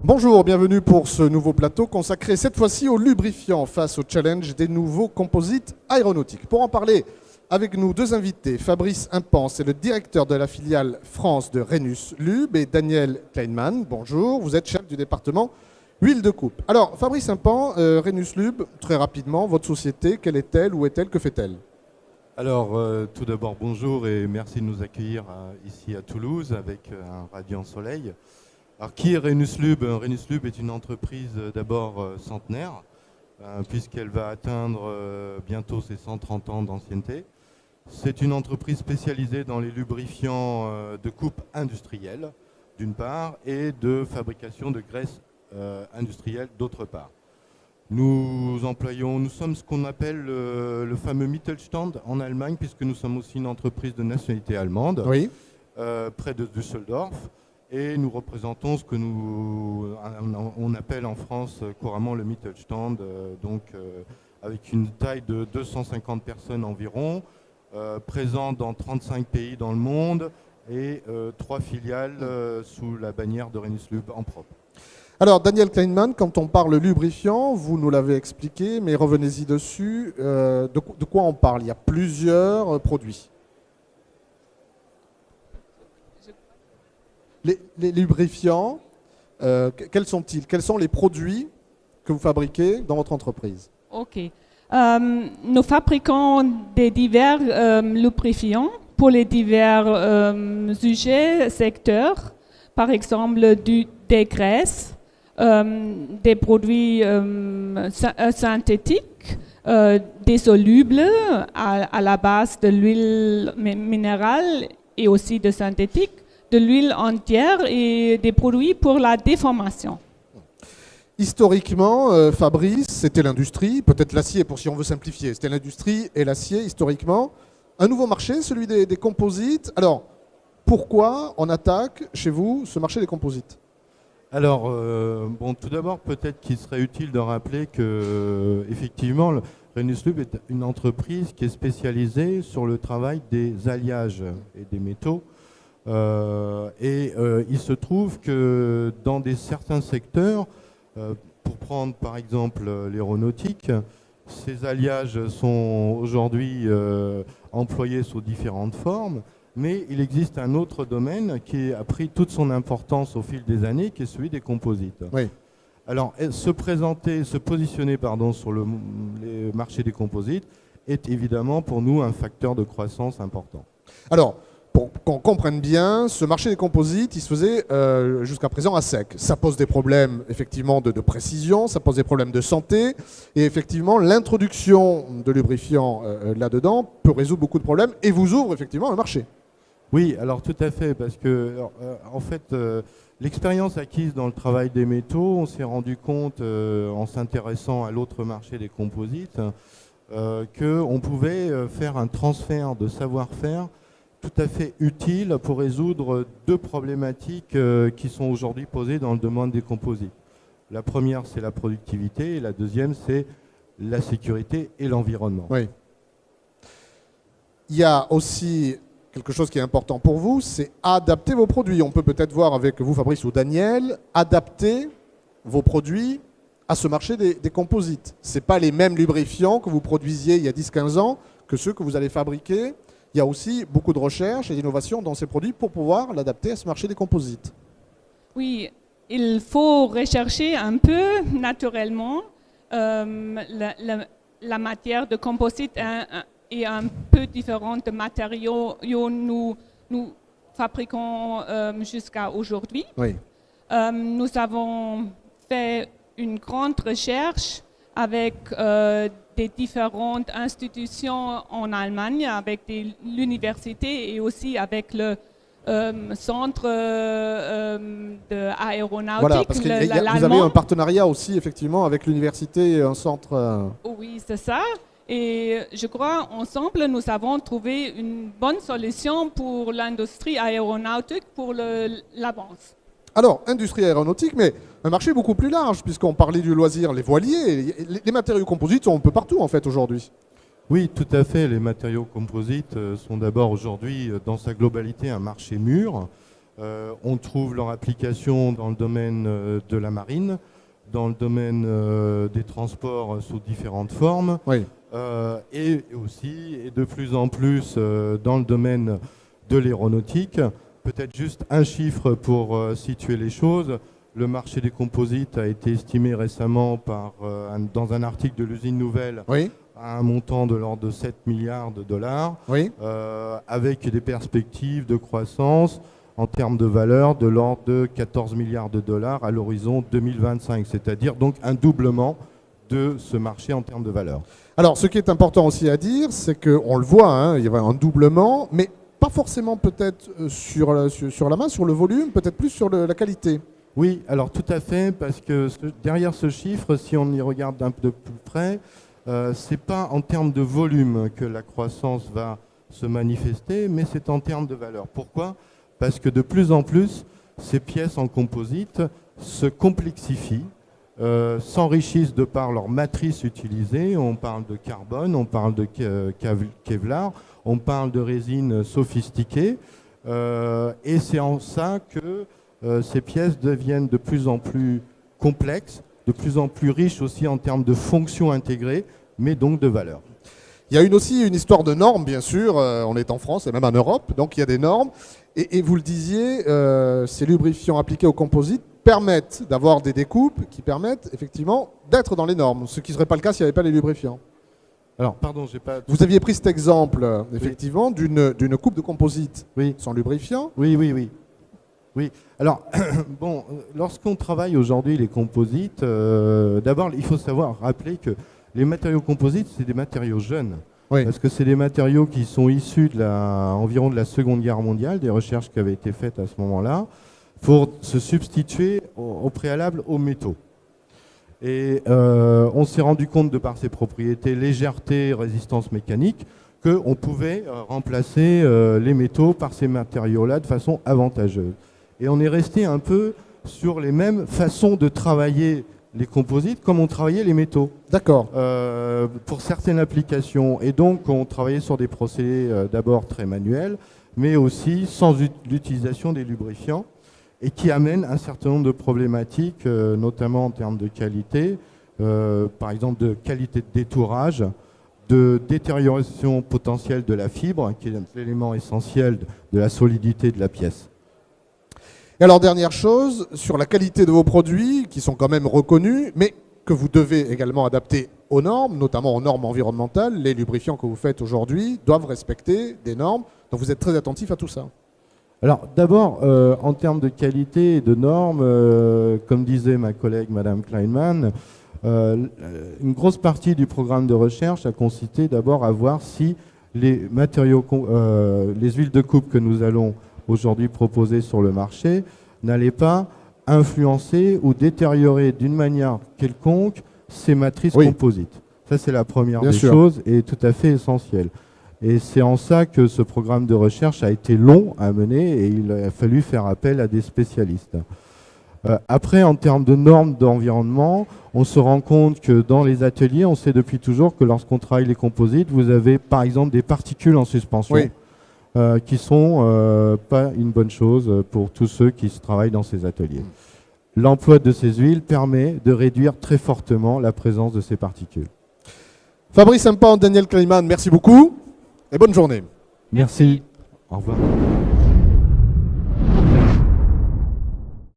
Bonjour, bienvenue pour ce nouveau plateau consacré cette fois-ci aux lubrifiants face au challenge des nouveaux composites aéronautiques. Pour en parler avec nous, deux invités, Fabrice Impan, c'est le directeur de la filiale France de Rhenus Lube, et Daniel Kleinman. Bonjour, vous êtes chef du département huile de coupe. Alors, Fabrice Impan, Rhenus Lube, très rapidement, votre société, quelle est-elle, où est-elle, que fait-elle? Alors, tout d'abord, bonjour et merci de nous accueillir ici à Toulouse avec un radiant soleil. Alors, qui est Rhenus Lube? Rhenus Lube est une entreprise d'abord centenaire, puisqu'elle va atteindre bientôt ses 130 ans d'ancienneté. C'est une entreprise spécialisée dans les lubrifiants de coupe industrielle, d'une part, et de fabrication de graisse industrielle, d'autre part. Nous sommes ce qu'on appelle le fameux Mittelstand en Allemagne, puisque nous sommes aussi une entreprise de nationalité allemande, Oui. Près de Düsseldorf. Et nous représentons ce que on appelle en France couramment le Mittelstand, avec une taille de 250 personnes environ, présent dans 35 pays dans le monde et 3 filiales sous la bannière de Rhenus Lube en propre. Alors, Daniel Kleinman, quand on parle lubrifiant, vous nous l'avez expliqué, mais revenez-y dessus. De quoi on parle? Il y a plusieurs produits. Les lubrifiants, quels sont-ils? Quels sont les produits que vous fabriquez dans votre entreprise? Ok. Nous fabriquons des divers lubrifiants pour les divers sujets, secteurs. Par exemple, des graisses, des produits synthétiques, des solubles à la base de l'huile minérale et aussi de synthétique, de l'huile entière et des produits pour la déformation. Historiquement, Fabrice, c'était l'industrie, peut-être l'acier pour si on veut simplifier, c'était l'industrie et l'acier historiquement. Un nouveau marché, celui des composites. Alors, pourquoi on attaque chez vous ce marché des composites? Alors, tout d'abord, peut-être qu'il serait utile de rappeler que, effectivement, Rhenus Lube est une entreprise qui est spécialisée sur le travail des alliages et des métaux. Il se trouve que dans certains secteurs, pour prendre par exemple l'aéronautique, ces alliages sont aujourd'hui employés sous différentes formes, mais il existe un autre domaine qui a pris toute son importance au fil des années, qui est celui des composites. Oui. Alors, se positionner sur les marchés des composites est évidemment pour nous un facteur de croissance important. Alors, pour qu'on comprenne bien, ce marché des composites, il se faisait jusqu'à présent à sec. Ça pose des problèmes effectivement de précision, ça pose des problèmes de santé, et effectivement l'introduction de lubrifiants là-dedans peut résoudre beaucoup de problèmes et vous ouvre effectivement un marché. Oui, alors tout à fait, parce que en fait, l'expérience acquise dans le travail des métaux, on s'est rendu compte en s'intéressant à l'autre marché des composites qu'on pouvait faire un transfert de savoir-faire tout à fait utile pour résoudre deux problématiques qui sont aujourd'hui posées dans le domaine des composites. La première, c'est la productivité, et la deuxième, c'est la sécurité et l'environnement. Oui. Il y a aussi quelque chose qui est important pour vous, c'est adapter vos produits. On peut peut-être voir avec vous, Fabrice ou Daniel, adapter vos produits à ce marché des composites. Ce n'est pas les mêmes lubrifiants que vous produisiez il y a 10-15 ans que ceux que vous allez fabriquer. Il y a aussi beaucoup de recherche et d'innovation dans ces produits pour pouvoir l'adapter à ce marché des composites. Oui, il faut rechercher un peu naturellement la matière de composite est un peu différente de matériaux que nous fabriquons jusqu'à aujourd'hui. Oui. Nous avons fait une grande recherche avec des différentes institutions en Allemagne, avec l'université et aussi avec le centre d'aéronautique. Voilà, parce que vous avez un partenariat aussi effectivement avec l'université et un centre. Oui, c'est ça. Et je crois, ensemble, nous avons trouvé une bonne solution pour l'industrie aéronautique pour l'avance. Alors, industrie aéronautique, mais un marché beaucoup plus large, puisqu'on parlait du loisir, les voiliers, les matériaux composites sont un peu partout en fait aujourd'hui. Oui, tout à fait. Les matériaux composites sont d'abord aujourd'hui, dans sa globalité, un marché mûr. On trouve leur application dans le domaine de la marine, dans le domaine des transports sous différentes formes, Oui. et aussi, et de plus en plus, dans le domaine de l'aéronautique. Peut-être juste un chiffre pour situer les choses. Le marché des composites a été estimé récemment dans un article de l'usine Nouvelle Oui. à un montant de l'ordre de 7 milliards de dollars, Oui. avec des perspectives de croissance en termes de valeur de l'ordre de 14 milliards de dollars à l'horizon 2025, c'est-à-dire donc un doublement de ce marché en termes de valeur. Alors, ce qui est important aussi à dire, c'est qu'on le voit, hein, il y a un doublement, mais pas forcément peut-être sur la main, sur le volume, peut-être plus sur la qualité. Oui, alors tout à fait, parce que derrière ce chiffre, si on y regarde d'un peu plus près, c'est pas en termes de volume que la croissance va se manifester, mais c'est en termes de valeur. Pourquoi ? Parce que de plus en plus, ces pièces en composite se complexifient, s'enrichissent de par leur matrice utilisée. On parle de carbone, on parle de Kevlar, on parle de résines sophistiquées, et c'est en ça que ces pièces deviennent de plus en plus complexes, de plus en plus riches aussi en termes de fonctions intégrées, mais donc de valeur. Il y a aussi une histoire de normes, bien sûr. On est en France et même en Europe, donc il y a des normes. Et vous le disiez, ces lubrifiants appliqués aux composites permettent d'avoir des découpes qui permettent effectivement d'être dans les normes, ce qui ne serait pas le cas s'il n'y avait pas les lubrifiants. Alors, pardon, j'ai pas... Vous aviez pris cet exemple, effectivement, d'une coupe de composite sans lubrifiant. Oui. Alors, bon, lorsqu'on travaille aujourd'hui les composites, d'abord, il faut rappeler que les matériaux composites, c'est des matériaux jeunes. Oui. Parce que c'est des matériaux qui sont issus environ de la Seconde Guerre mondiale, des recherches qui avaient été faites à ce moment-là, pour se substituer au préalable aux métaux. Et on s'est rendu compte, de par ses propriétés, légèreté, résistance mécanique, qu'on pouvait remplacer les métaux par ces matériaux-là de façon avantageuse. Et on est resté un peu sur les mêmes façons de travailler les composites comme on travaillait les métaux. D'accord. Pour certaines applications. Et donc, on travaillait sur des procédés d'abord très manuels, mais aussi sans l'utilisation des lubrifiants, et qui amènent un certain nombre de problématiques, notamment en termes de qualité, par exemple de qualité de détourage, de détérioration potentielle de la fibre, qui est l'élément essentiel de la solidité de la pièce. Et alors, dernière chose, sur la qualité de vos produits, qui sont quand même reconnus, mais que vous devez également adapter aux normes, notamment aux normes environnementales. Les lubrifiants que vous faites aujourd'hui doivent respecter des normes, donc vous êtes très attentif à tout ça. Alors d'abord, en termes de qualité et de normes, comme disait ma collègue Madame Kleinman, une grosse partie du programme de recherche a consisté d'abord à voir si les matériaux, les huiles de coupe que nous allons aujourd'hui proposées sur le marché n'allaient pas influencer ou détériorer d'une manière quelconque ces matrices composites. Ça, c'est la première des choses et tout à fait essentielle. Et c'est en ça que ce programme de recherche a été long à mener et il a fallu faire appel à des spécialistes. Après, en termes de normes d'environnement, on se rend compte que dans les ateliers, on sait depuis toujours que lorsqu'on travaille les composites, vous avez par exemple des particules en suspension. Qui sont pas une bonne chose pour tous ceux qui travaillent dans ces ateliers. L'emploi de ces huiles permet de réduire très fortement la présence de ces particules. Fabrice Impan, Daniel Kleinman, merci beaucoup et bonne journée. Merci. Au revoir.